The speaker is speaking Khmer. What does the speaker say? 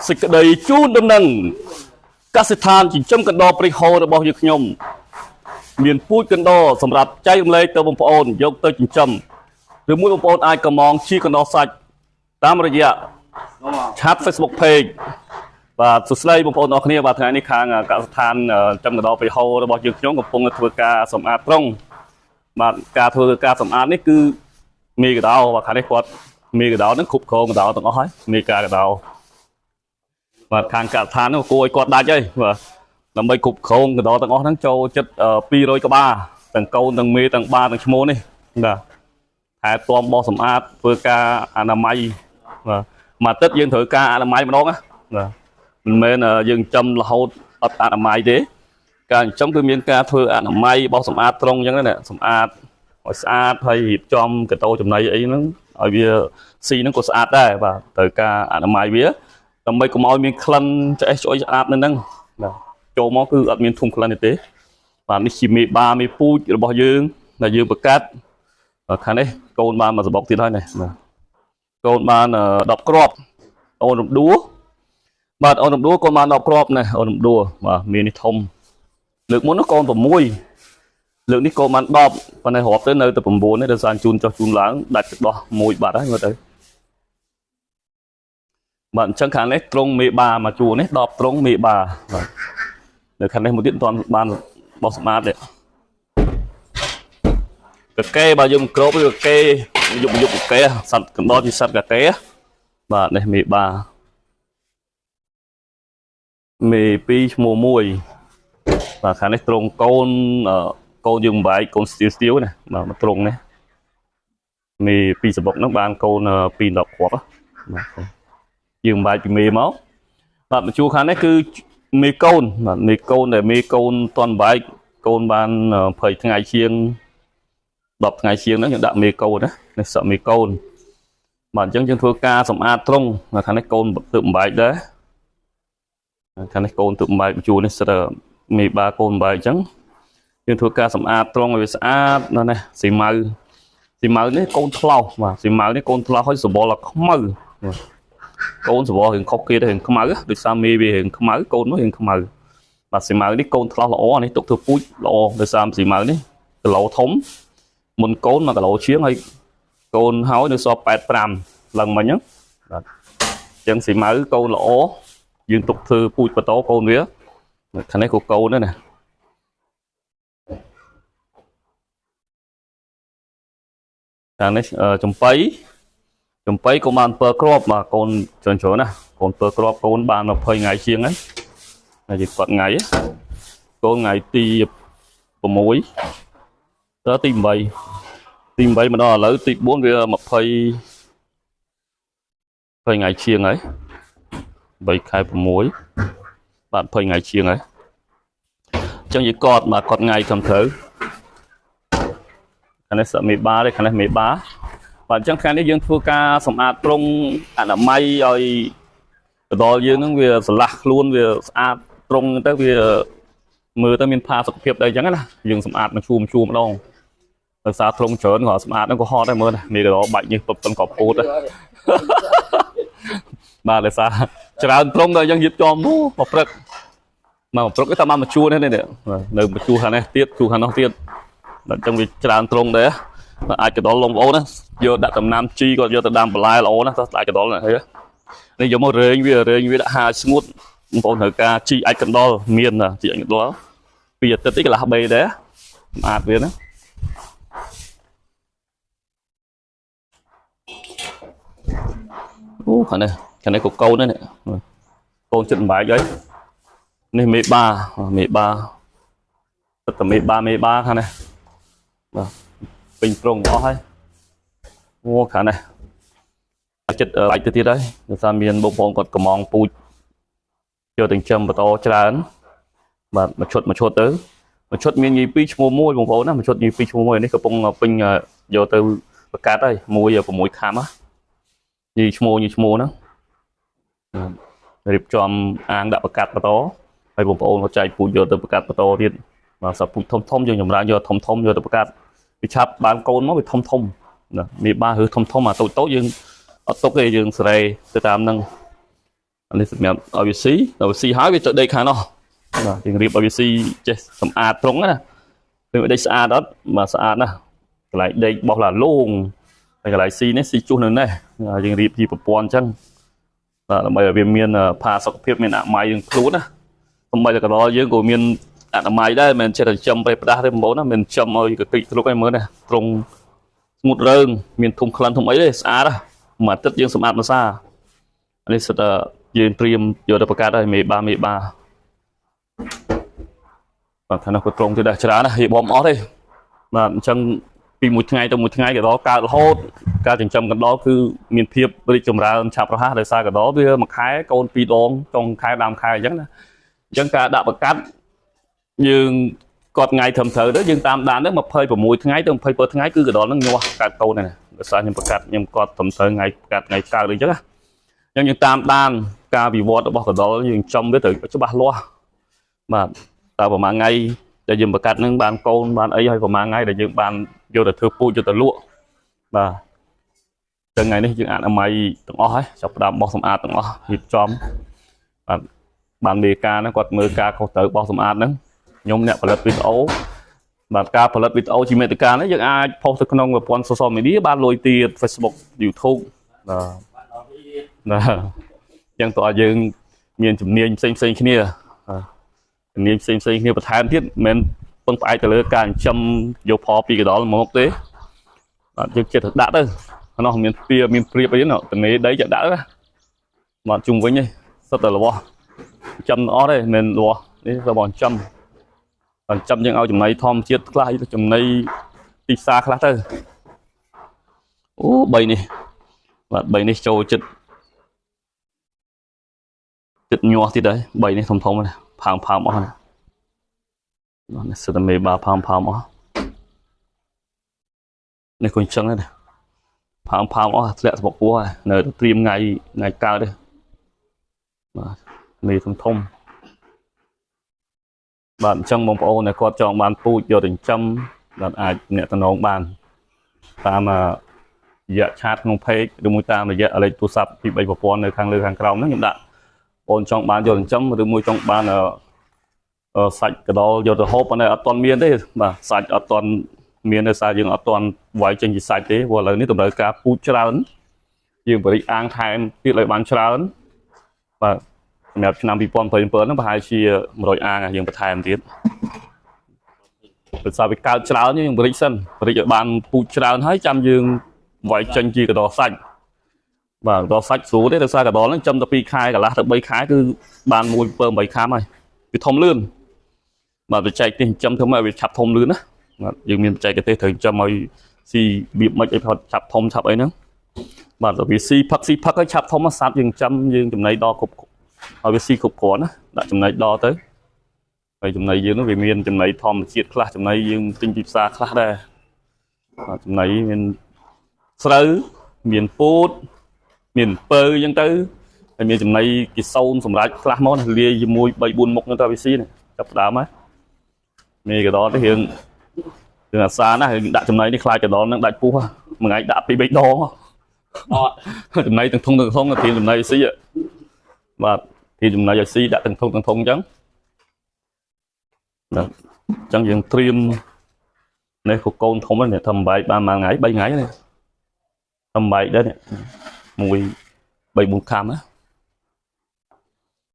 សេចក្តីជូនដំណឹងកសិដ្ឋានចិញ្ចឹមកណ្ដោព្រៃហូររបស់យើងខ្ញុំមានពូជកណ្ដោសម្រាប់ចែករំលែកទៅបងប្អូនយកទៅចិញ្ចឹមឬមួយបងប្អូនអាចកំងជាកណ្ដោសាច់តាមរយៈឆាត Facebook Page បាទសួស្តីបងប្អូនអរគ្នាបាទថ្ងៃនេះខាងកសិដ្ឋានចិញ្ចឹមកណ្ដោព្រៃហូររបស់យើងខ្ញុំកំពុងធ្វើការសម្អាតត្រង់បាទការធ្វើការសម្អាតនេះគឺមេកណ្ដោបាទខាងនេះគាត់មេកណ្ដោនឹងគ្រប់គ្រងកណ្ដោទាំងអស់ហើយមេការកណ្ដោបាទខាងកសិដ្ឋាននោះគួរឲ្យគាត់ដាច់ហើយបាទដើម្បីគ្រប់គ្រងកណ្ដោទាំងអស់ហ្នឹងចូលចិត្ត200ក្បាលទាំងកូនទាំងមេទាំងបាទាំងឈ្មោះនេះបាទថែទាំបោសសម្អាតធ្វើការអនាម័យបាទមួយអាទិត្យយើងត្រូវការអនាម័យម្ដងណាបាទមិនមែនយើងចំរហូតអត់អនាម័យទេការចិញ្ចឹមគឺមានការធ្វើអនាម័យបោសសម្អាតត្រង់អញ្ចឹងណាសម្អាតឲ្យស្អាតហើយរៀបចំកណ្ដោចំណីអីហ្នឹងឲ្យវាស៊ីហ្នឹងក៏ស្អាតដែរបាទត្រូវការអនាម័យវាដើម្បីកុំឲ្យមានក្លិនឆ្អេះឆ្អុយស្អាតនៅហ្នឹងបាទចូលមកគឺអត់មានធុំក្លិនទេបាទនេះជាមេបាមេពូជរបស់យើងដែលយើងបង្កាត់ខាងនេះកូនបានមកសបុកទៀតហើយនេះបាទកូនបាន10គ្រាប់អូនរំដួលបាទអូនរំដួលកូនបាន10គ្រាប់នេះអូនរំដួលបាទមាននេះធំលើកមុននោះកូន6លើកនេះកូនបាន10ប៉ុន្តែរាប់ទៅនៅតែ9នេះដោយសារជូនចុះជូនឡើងដាច់ទឹកដោះមួយបាត់ហើយមើលទៅបាទអញ្ចឹងខាងនេះត្រង់មេបាមកជួរនេះ10ត្រង់មេបាបាទនៅខាងនេះមួយទៀតមិនទាន់បានបោះសម្អាតទេកកេបើយើងក្របឬកកេយុបកកេសត្វកណ្ដោជាសត្វកកេបាទនេះមេបាមេ2ឈ្មោះ1បាទខាងនេះត្រង់កូនកូនយើងបែកកូនស្ទៀវណាបាទមកត្រង់នេះមេ2សបុកហ្នឹងបានកូន2 10គ្រាប់បាទយើងបែកពីមេមកបាទបញ្ជួខាងនេះគឺមេកូនបាទមេកូនដែលមេកូនតន់បែកកូនបាន20ថ្ងៃជាង10ថ្ងៃជាងហ្នឹងយើងដាក់មេកូនណានេះសក់មេកូនបាទអញ្ចឹងយើងធ្វើការសម្អាតត្រង់ខាងនេះកូនទើបបែកដែរខាងនេះកូនទើបបែកបញ្ជួនេះសិតមេបាកូនបែកអញ្ចឹងយើងធ្វើការសម្អាតត្រង់ឲ្យវាស្អាតណាស់នេះសីម៉ៅនេះកូនថ្លោសបាទសីម៉ៅនេះកូនថ្លោសឲ្យសបល់ខ្មៅកូនសបល់រឿងខុសគេទៅរឿងខ្មៅដូចសាមេវារឿងខ្មៅកូននោះរឿងខ្មៅបាទសីម៉ៅនេះកូនថ្លោសល្អនេះទុកធ្វើពូជល្អដោយសារសីម៉ៅនេះគីឡូធំមុនកូន1គីឡូជាងហើយកូនហើយនៅសល់85ឡើងមិញហ្នឹងបាទអញ្ចឹងសីម៉ៅកូនល្អយើងទុកធ្វើពូជបន្តកូនវាខាងនេះក៏កូនដែរណាខាងនេះចំបៃក៏បាន7គ្រាប់បាទកូនច្រើនណាកូន7គ្រាប់កូនបាន20ថ្ងៃជាងហើយហើយគាត់ថ្ងៃកូនថ្ងៃទី6ទៅទី8មកដល់ឥឡូវទី4វា20ថ្ងៃជាងហើយ3ខែ6បាទ20ថ្ងៃជាងហើយអញ្ចឹងយើងកត់បាទកត់ថ្ងៃត្រឹមត្រូវខាងនេះសក់មេបាទេខាងនេះមេបាបាទអញ្ចឹងថ្ងៃនេះយើងធ្វើការសម្អាតត្រង់អនាម័យឲ្យទៅដល់យើងហ្នឹងវាស្រឡះខ្លួនវាស្អាតត្រង់ទៅវាមើលទៅមានផាសុខភាពដែរអញ្ចឹងណាយើងសម្អាតមកជួម្ដងដោយសារត្រង់ច្រើនក៏សម្អាតហ្នឹងក៏ហត់ដែរមើលណានេះក៏បាច់ញើសពឹកក៏ពោតដែរបាទដោយសារច្រើនត្រង់ដល់អញ្ចឹងយឺតចំមកព្រឹកទៅតាមមកជួនេះនៅមកជួខាងនេះទៀតជួខាងនោះទៀតដល់អញ្ចឹងវាច្រើនត្រង់ដែរអាចកដុលបងប្អូនណាយកដាក់ដំណាំជីក៏យកទៅដាំបន្លែល្អណាស់ទៅអាចកដុលនេះយកមករែងវាដាក់ហាស្ងួតបងប្អូនត្រូវការជីអាចកដុលមានជីអាចកដុលពីអាទិត្យទីកន្លះ3ដែរស្អាតវាណាអូខាងនេះក៏កូនដែរកូនចិត្តបែកហើយនេះមេបាទឹកតែមេបាខាងនេះបាទពេញត្រង់អស់ហើយអូខាងនេះចិត្តបាច់ទៅទៀតហើយដោយសារមានបងប្អូនគាត់កំងពូជយកទៅចិញ្ចឹមបន្តច្រើនបាទមួយឈុតទៅមួយឈុតមានញី2ឈ្មោះ1បងប្អូនណាមួយឈុតញី2ឈ្មោះ1នេះកំពុងពេញយកទៅបង្កាត់ហើយ6ខាំណាញីឈ្មោះហ្នឹងរៀបចំអាងដាក់បង្កាត់បន្តហើយបងប្អូនគាត់ចែកពូជយកទៅបង្កាត់បន្តទៀតបាទសាប់ពូជធំយើងចម្រើនយកធំយកទៅបង្កាត់វាឆាប់បានកូនមកវាធំណាមេបាឬធំអាតូចយើងអត់ទុកទេយើងសេរីទៅតាមហ្នឹង នេះសម្រាប់ឲ្យវាស៊ីហើយវាទៅដេកខាងនោះបាទយើងរៀបឲ្យវាស៊ីចេះសម្អាតត្រង់ណាវាដេកស្អាតអត់បាទស្អាតណាស់កន្លែងដេកបោះឡាលងហើយកន្លែងស៊ីនេះស៊ីជុះនៅនេះយើងរៀបជាប្រព័ន្ធអញ្ចឹងបាទដើម្បីឲ្យវាមានផាសុខភាពមានអនាម័យយើងខ្លួនណាសូម្បីតែកណ្ដោយើងក៏មានអនាម័យដែរមិនចេះតែចំប្រេះផ្ដាស់ទេបងប្អូនណាមិនចំឲ្យកតិចធ្លុកឲ្យមើលណាត្រង់ស្ងួតរើងមានធំក្លិនធំអីទេស្អាតមួយអាទិត្យយើងសម្អាតម្សានេះសិតតែយើងត្រៀមយកទៅបង្កើតឲ្យមេបាបាទថានោះក៏ត្រង់ទៅដែរច្រើនណាហេបំអស់ទេបាទអញ្ចឹងពីមួយថ្ងៃទៅមួយថ្ងៃកណ្ដោកើតរហូតការចិញ្ចឹមកណ្ដោគឺមានភាពរីកចម្រើនឆាប់រហ័សដោយសារកណ្ដោវាមួយខែកូន2ដងចុងខែដើមខែអញ្ចឹងណាអញ្ចឹងការដាក់បង្កាត់យើងគាត់ថ្ងៃត្រឹមត្រូវទៅយើងតាមដានទៅ26ថ្ងៃទៅ27ថ្ងៃគឺកណ្ដោនឹងញាស់កើតកូនហ្នឹងដោយសារខ្ញុំបង្កាត់ខ្ញុំគាត់ត្រឹមត្រូវថ្ងៃបង្កាត់ថ្ងៃកើតអញ្ចឹងណាអញ្ចឹងយើងតាមដានការវិវត្តរបស់កណ្ដោយើងចំវាទៅច្បាស់លាស់បាទតើប្រហែលថ្ងៃដែលយើងបង្កាត់នឹងបានកូនបានអីហើយប្រហែលថ្ងៃដែលយើងបានយកទៅធ្វើពូជយកទៅលក់បាទទាំងថ្ងៃនេះយើងអនាម័យទាំងអស់ហើយចាប់ផ្ដើមបោះសម្អាតទាំងអស់រៀបចំបាទបានមេការហ្នឹងគាត់មើលការខុសត្រូវបោះសម្អាតហ្នឹងខ្ញុំអ្នកផលិតវីដេអូបាទការផលិតវីដេអូជាមេតិកានេះយើងអាចផុសទៅក្នុងប្រព័ន្ធ social media បានលុយទៀត Facebook YouTube បាទអញ្ចឹងតើយើងមានជំនាញផ្សេងគ្នាជំនាញផ្សេងគ្នាបន្ថែមទៀតមិនពឹងផ្អែកទៅលើការចិញ្ចឹមយកផលពីកណ្ដោមកទេបាទយើងចិត្តទៅដាក់ទៅនោះមានមានព្រៀបអីហ្នឹងតនេដីចាក់ដាក់ណាបាទជុំវិញនេះសិតតែរបស់ចិញ្ចឹមអស់ទេមិនរបស់នេះរបស់ចិញ្ចឹមយើងឲ្យចំណីធម្មជាតិខ្លះចំណីទីផ្សារខ្លះទៅអូ3នេះបាទ3នេះចូលចិត្តញាស់ទៀតហើយ3នេះធំណាផើមអស់ណានេះសិតតែមេបាផើមអស់នេះក៏អញ្ចឹងដែរផើមអស់ធ្លាក់ស្បុកពោះហើយនៅត្រៀមថ្ងៃកើតទេបាទមេធំបាទអញ្ចឹងបងប្អូនដែលគាត់ចង់បានពូជយកទៅចិញ្ចឹមបាទអាចអ្នកតំណងបានតាមរយៈឆាតក្នុង page ឬមួយតាមរយៈលេខទូរស័ព្ទពី3ប្រព័ន្ធនៅខាងលើខាងក្រោមហ្នឹងខ្ញុំដាក់បងចង់បានយកចិញ្ចឹមឬមួយចង់បានសាច់កដោយកទៅហូបអត់ទាន់មានទេបាទសាច់អត់ទាន់មានដោយសារយើងអត់ទាន់វាយចេញជាសាច់ទេព្រោះឥឡូវនេះតម្រូវការពូជច្រើនយើងបរិយាអាងថែមទៀតឲ្យបានច្រើនបាទសម្រាប់ឆ្នាំ2027ហ្នឹងប្រហែលជា100អាងយើងបន្ថែមទៀតដោយសារវាកើតច្រើនយើងបរិយាសិនបរិយាឲ្យបានពូជច្រើនហើយចាំយើងវាយចេញជាកដោសាច់បាទកដោសាច់ស្រួលទេដោយសារកដោហ្នឹងចំតែ2ខែកន្លះទៅ3ខែគឺបាន1 8ខាំហើយវាធំលឿនបាទបច្ចេកទេសចិញ្ចឹមធ្វើមកវាឆាប់ធំលឿនណាបាទយើងមានបច្ចេកទេសត្រូវចិញ្ចឹមឲ្យស៊ីបៀបមិនអីផុតឆាប់ធំឆាប់អីហ្នឹងបាទទៅវាស៊ីផឹកឲ្យឆាប់ធំសត្វយើងចិញ្ចឹមយើងចំណីដល់គ្រប់ឲ្យវាស៊ីគ្រប់គ្រាន់ណាដាក់ចំណីដល់ទៅហើយចំណីយើងនោះវាមានចំណីធម្មជាតិខ្លះចំណីយើងទិញពីផ្សារខ្លះដែរបាទចំណីមានស្រូវមានពោតមានពើអញ្ចឹងទៅហើយមានចំណីគិសោនសម្រាប់ខ្លះមកលាយជាមួយ3 4មុខហ្នឹងទៅវាស៊ីចាប់ផ្ដើមហើយមេកដោទៅរឿងអាសាណាដាក់ចំណីនេះខ្លាចកដោហ្នឹងដាច់ពុះមួយថ្ងៃដាក់2 3ដងចំណីទាំងធុងត្រៀមចំណីស៊ីបាទទីចំណីឲ្យស៊ីដាក់ទាំងធុងអញ្ចឹងបាទអញ្ចឹងយើងត្រៀមនេះកូនធំនេះធ្វើបែកបានមួយថ្ងៃ 3 ថ្ងៃនេះធ្វើបែកដែរនេះ1 3 4ខាំណា